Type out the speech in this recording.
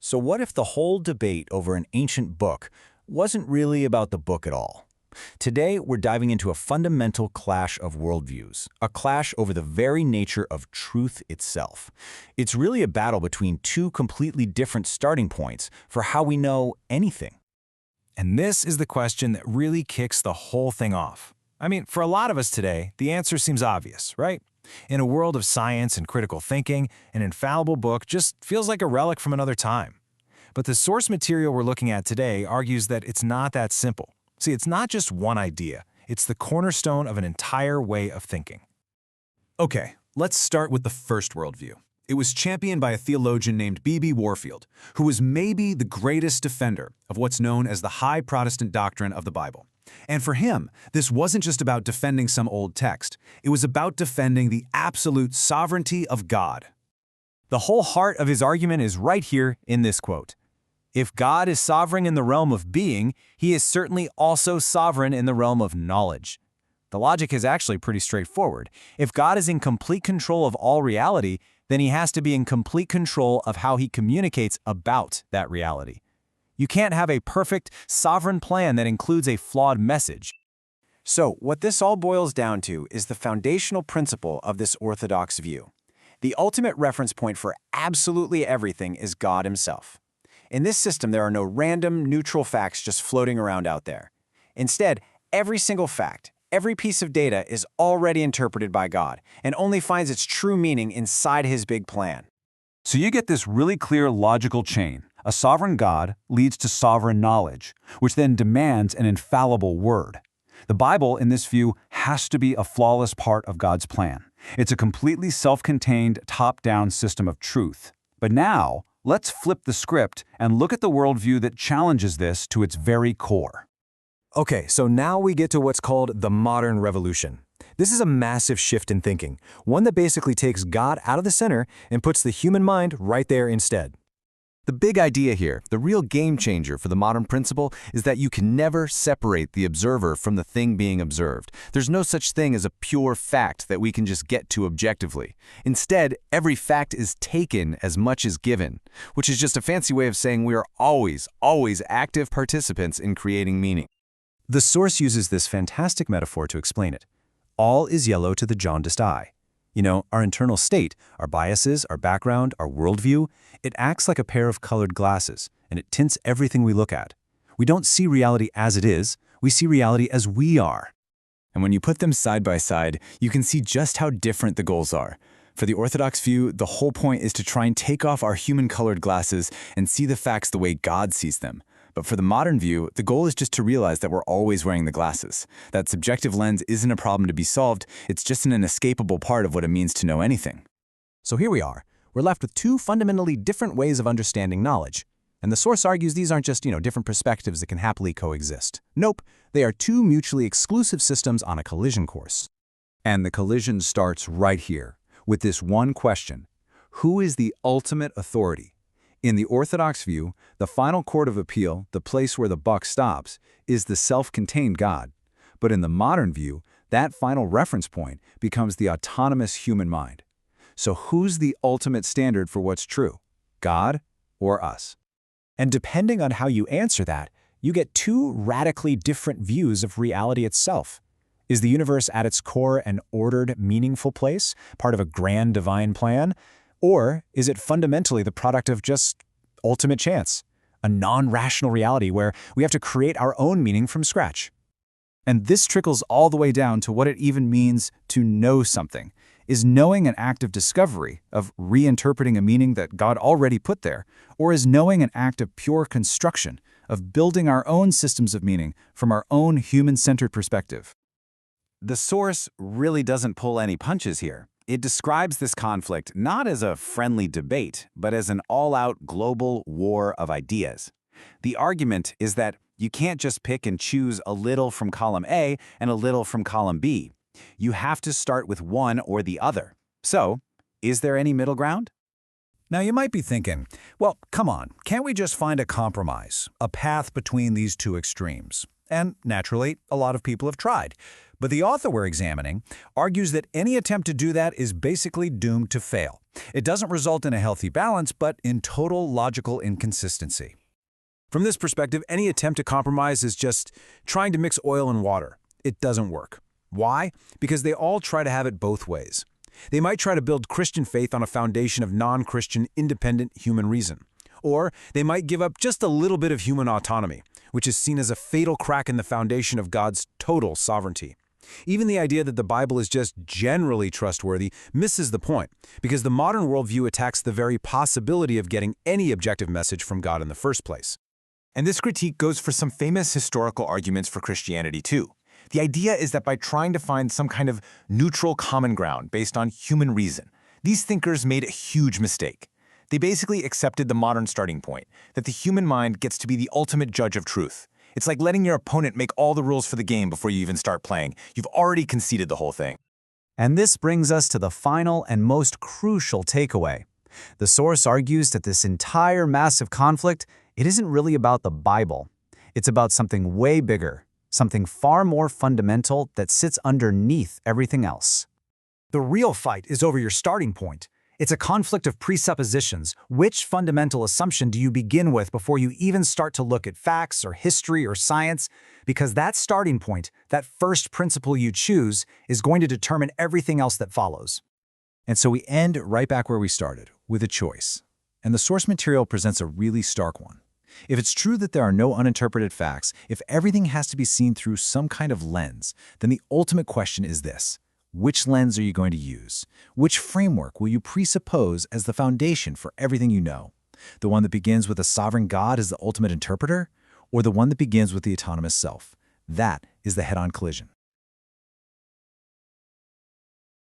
So what if the whole debate over an ancient book wasn't really about the book at all? Today, we're diving into a fundamental clash of worldviews, a clash over the very nature of truth itself. It's really a battle between two completely different starting points for how we know anything. And this is the question that really kicks the whole thing off. I mean, for a lot of us today, the answer seems obvious, right? In a world of science and critical thinking, an infallible book just feels like a relic from another time. But the source material we're looking at today argues that it's not that simple. See, it's not just one idea. It's the cornerstone of an entire way of thinking. Okay, let's start with the first worldview. It was championed by a theologian named B.B. Warfield, who was maybe the greatest defender of what's known as the high Protestant doctrine of the Bible. And for him, this wasn't just about defending some old text. It was about defending the absolute sovereignty of God. The whole heart of his argument is right here in this quote. If God is sovereign in the realm of being, he is certainly also sovereign in the realm of knowledge. The logic is actually pretty straightforward. If God is in complete control of all reality, then he has to be in complete control of how he communicates about that reality. You can't have a perfect, sovereign plan that includes a flawed message. So, what this all boils down to is the foundational principle of this orthodox view. The ultimate reference point for absolutely everything is God himself. In this system, there are no random, neutral facts just floating around out there. Instead, every single fact, every piece of data is already interpreted by God and only finds its true meaning inside his big plan. So you get this really clear logical chain. A sovereign God leads to sovereign knowledge, which then demands an infallible word. The Bible, in this view, has to be a flawless part of God's plan. It's a completely self-contained, top-down system of truth. But now, let's flip the script and look at the worldview that challenges this to its very core. Okay, so now we get to what's called the modern revolution. This is a massive shift in thinking, one that basically takes God out of the center and puts the human mind right there instead. The big idea here, the real game changer for the modern principle, is that you can never separate the observer from the thing being observed. There's no such thing as a pure fact that we can just get to objectively. Instead, every fact is taken as much as given, which is just a fancy way of saying we are always active participants in creating meaning. The source uses this fantastic metaphor to explain it. All is yellow to the jaundiced eye. You know, our internal state, our biases, our background, our worldview, it acts like a pair of colored glasses, and it tints everything we look at. We don't see reality as it is, we see reality as we are. And when you put them side by side, you can see just how different the goals are. For the Orthodox view, the whole point is to try and take off our human-colored glasses and see the facts the way God sees them. But for the modern view, the goal is just to realize that we're always wearing the glasses. That subjective lens isn't a problem to be solved, it's just an inescapable part of what it means to know anything. So here we are. We're left with two fundamentally different ways of understanding knowledge. And the source argues these aren't just, different perspectives that can happily coexist. Nope, they are two mutually exclusive systems on a collision course. And the collision starts right here, with this one question. Who is the ultimate authority? In the Orthodox view, the final court of appeal, the place where the buck stops, is the self-contained God. But in the modern view, that final reference point becomes the autonomous human mind. So who's the ultimate standard for what's true? God or us? And depending on how you answer that, you get two radically different views of reality itself. Is the universe at its core an ordered, meaningful place, part of a grand divine plan? Or is it fundamentally the product of just ultimate chance, a non-rational reality where we have to create our own meaning from scratch? And this trickles all the way down to what it even means to know something. Is knowing an act of discovery, of reinterpreting a meaning that God already put there? Or is knowing an act of pure construction, of building our own systems of meaning from our own human-centered perspective? The source really doesn't pull any punches here. It describes this conflict not as a friendly debate, but as an all-out global war of ideas. The argument is that you can't just pick and choose a little from column A and a little from column B. You have to start with one or the other. So, is there any middle ground? Now you might be thinking, well, come on, can't we just find a compromise, a path between these two extremes? And naturally, a lot of people have tried. But the author we're examining argues that any attempt to do that is basically doomed to fail. It doesn't result in a healthy balance, but in total logical inconsistency. From this perspective, any attempt to compromise is just trying to mix oil and water. It doesn't work. Why? Because they all try to have it both ways. They might try to build Christian faith on a foundation of non-Christian, independent human reason. Or they might give up just a little bit of human autonomy, which is seen as a fatal crack in the foundation of God's total sovereignty. Even the idea that the Bible is just generally trustworthy misses the point, because the modern worldview attacks the very possibility of getting any objective message from God in the first place. And this critique goes for some famous historical arguments for Christianity too. The idea is that by trying to find some kind of neutral common ground based on human reason, these thinkers made a huge mistake. They basically accepted the modern starting point, that the human mind gets to be the ultimate judge of truth. It's like letting your opponent make all the rules for the game before you even start playing. You've already conceded the whole thing. And this brings us to the final and most crucial takeaway. The source argues that this entire massive conflict, it isn't really about the Bible. It's about something way bigger, something far more fundamental that sits underneath everything else. The real fight is over your starting point. It's a conflict of presuppositions. Which fundamental assumption do you begin with before you even start to look at facts or history or science? Because that starting point, that first principle you choose, is going to determine everything else that follows. And so we end right back where we started, with a choice. And the source material presents a really stark one. If it's true that there are no uninterpreted facts, if everything has to be seen through some kind of lens, then the ultimate question is this. Which lens are you going to use? Which framework will you presuppose as the foundation for everything you know? The one that begins with a sovereign God as the ultimate interpreter? Or the one that begins with the autonomous self? That is the head-on collision.